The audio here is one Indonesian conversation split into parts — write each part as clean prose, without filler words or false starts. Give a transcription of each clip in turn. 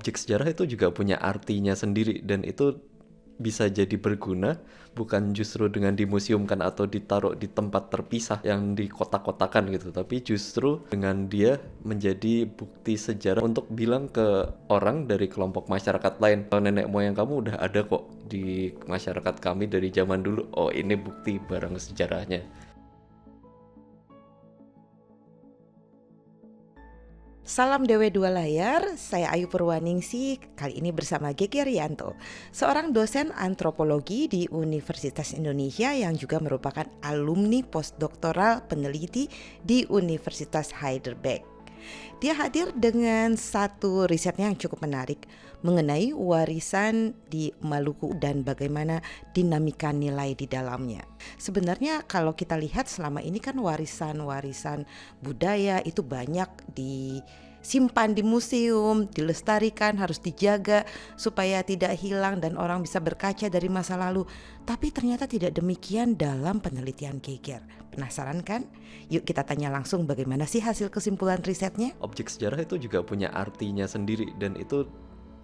Objek sejarah itu juga punya artinya sendiri dan itu bisa jadi berguna bukan justru dengan dimuseumkan atau ditaruh di tempat terpisah yang dikotak-kotakan gitu, tapi justru dengan dia menjadi bukti sejarah untuk bilang ke orang dari kelompok masyarakat lain, "Oh, nenek moyang kamu udah ada kok di masyarakat kami dari zaman dulu. Oh, ini bukti barang sejarahnya." Salam Dewe Dua Layar, saya Ayu Purwaningsi, kali ini bersama Gege Rianto, seorang dosen antropologi di Universitas Indonesia yang juga merupakan alumni postdoktoral peneliti di Universitas Heidelberg. Dia hadir dengan satu risetnya yang cukup menarik mengenai warisan di Maluku dan bagaimana dinamika nilai di dalamnya. Sebenarnya kalau kita lihat selama ini kan warisan-warisan budaya itu banyak disimpan di museum, dilestarikan, harus dijaga supaya tidak hilang dan orang bisa berkaca dari masa lalu. Tapi ternyata tidak demikian dalam penelitian Geger. Penasaran kan? Yuk kita tanya langsung bagaimana sih hasil kesimpulan risetnya? Objek sejarah itu juga punya artinya sendiri dan itu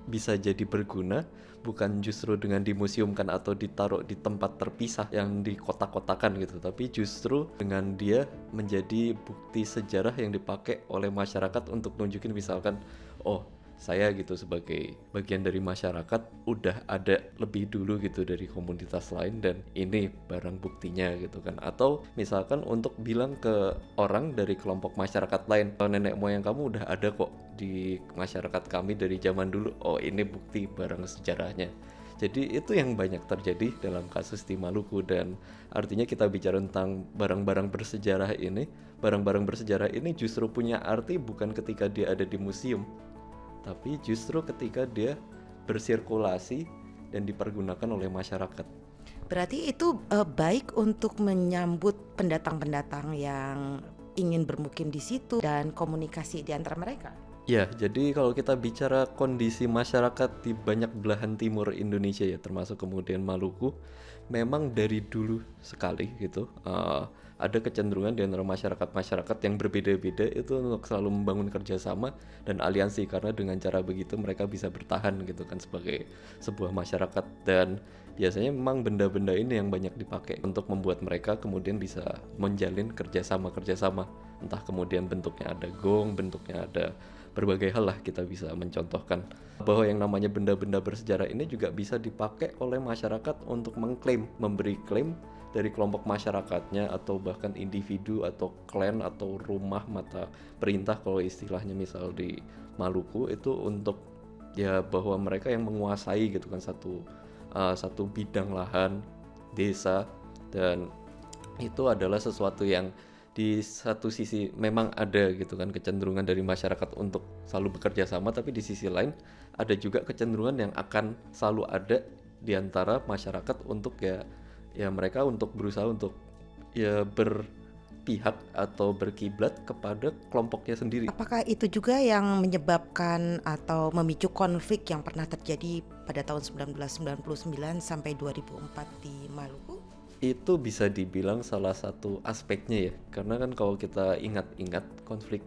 bisa jadi berguna bukan justru dengan dimuseumkan atau ditaruh di tempat terpisah yang dikotak-kotakan gitu, tapi justru dengan dia menjadi bukti sejarah yang dipakai oleh masyarakat untuk nunjukin misalkan, oh saya gitu sebagai bagian dari masyarakat udah ada lebih dulu gitu dari komunitas lain dan ini barang buktinya gitu kan. Atau misalkan untuk bilang ke orang dari kelompok masyarakat lain, "Oh, nenek moyang kamu udah ada kok di masyarakat kami dari zaman dulu. Oh, ini bukti barang sejarahnya." Jadi itu yang banyak terjadi dalam kasus di Maluku dan artinya kita bicara tentang barang-barang bersejarah ini, barang-barang bersejarah ini justru punya arti bukan ketika dia ada di museum, tapi justru ketika dia bersirkulasi dan dipergunakan oleh masyarakat. Berarti itu baik untuk menyambut pendatang-pendatang yang ingin bermukim di situ dan komunikasi di antara mereka. Ya, jadi kalau kita bicara kondisi masyarakat di banyak belahan timur Indonesia ya, termasuk kemudian Maluku, memang dari dulu sekali gitu, ada kecenderungan di antara masyarakat-masyarakat yang berbeda-beda itu untuk selalu membangun kerjasama dan aliansi karena dengan cara begitu mereka bisa bertahan gitu kan sebagai sebuah masyarakat dan biasanya memang benda-benda ini yang banyak dipakai untuk membuat mereka kemudian bisa menjalin kerjasama entah kemudian bentuknya ada gong, bentuknya ada berbagai hal lah kita bisa mencontohkan bahwa yang namanya benda-benda bersejarah ini juga bisa dipakai oleh masyarakat untuk mengklaim, memberi klaim dari kelompok masyarakatnya atau bahkan individu atau klan atau rumah mata perintah kalau istilahnya misal di Maluku itu untuk ya bahwa mereka yang menguasai gitu kan satu bidang lahan desa dan itu adalah sesuatu yang di satu sisi memang ada gitu kan kecenderungan dari masyarakat untuk selalu bekerja sama tapi di sisi lain ada juga kecenderungan yang akan selalu ada di antara masyarakat untuk ya mereka untuk berusaha untuk ya berpihak atau berkiblat kepada kelompoknya sendiri. Apakah itu juga yang menyebabkan atau memicu konflik yang pernah terjadi pada tahun 1999 sampai 2004 di Maluku? Itu bisa dibilang salah satu aspeknya ya karena kan kalau kita ingat-ingat konflik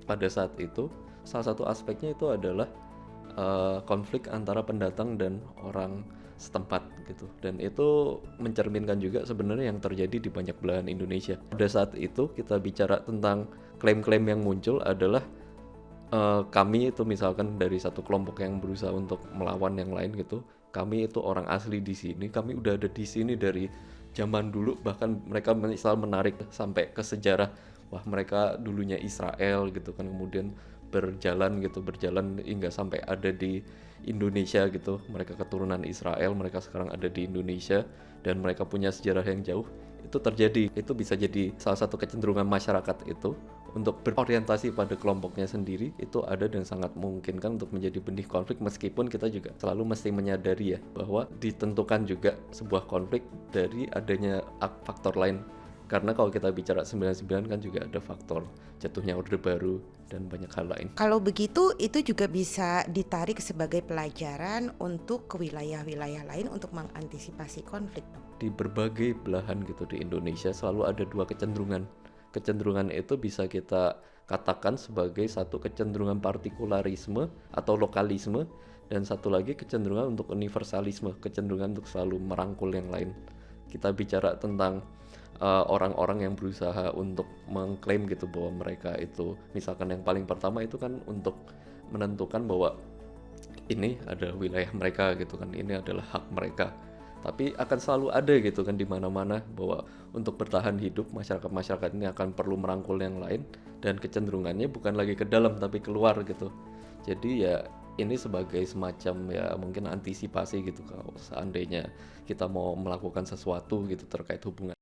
pada saat itu salah satu aspeknya itu adalah konflik antara pendatang dan orang setempat gitu dan itu mencerminkan juga sebenarnya yang terjadi di banyak belahan Indonesia. Pada saat itu kita bicara tentang klaim-klaim yang muncul adalah kami itu misalkan dari satu kelompok yang berusaha untuk melawan yang lain gitu, kami itu orang asli di sini, kami udah ada di sini dari zaman dulu bahkan mereka misal menarik sampai ke sejarah, wah mereka dulunya Israel gitu kan kemudian berjalan hingga sampai ada di Indonesia gitu, mereka keturunan Israel, mereka sekarang ada di Indonesia dan mereka punya sejarah yang jauh. Itu terjadi, itu bisa jadi salah satu kecenderungan masyarakat itu untuk berorientasi pada kelompoknya sendiri itu ada dan sangat memungkinkan untuk menjadi benih konflik meskipun kita juga selalu mesti menyadari ya bahwa ditentukan juga sebuah konflik dari adanya faktor lain. Karena kalau kita bicara 99 kan juga ada faktor jatuhnya Orde Baru dan banyak hal lain. Kalau begitu itu juga bisa ditarik sebagai pelajaran untuk ke wilayah-wilayah lain untuk mengantisipasi konflik. Di berbagai belahan gitu di Indonesia selalu ada dua kecenderungan Kecenderungan itu bisa kita katakan sebagai satu kecenderungan partikularisme atau lokalisme, dan satu lagi kecenderungan untuk universalisme, kecenderungan untuk selalu merangkul yang lain. Kita bicara tentang orang-orang yang berusaha untuk mengklaim gitu bahwa mereka itu, misalkan yang paling pertama itu kan untuk menentukan bahwa ini ada wilayah mereka gitu kan, ini adalah hak mereka. Tapi akan selalu ada gitu kan di mana-mana bahwa untuk bertahan hidup masyarakat-masyarakat ini akan perlu merangkul yang lain, dan kecenderungannya bukan lagi ke dalam tapi keluar gitu. Jadi ya ini sebagai semacam ya mungkin antisipasi gitu kalau seandainya kita mau melakukan sesuatu gitu terkait hubungan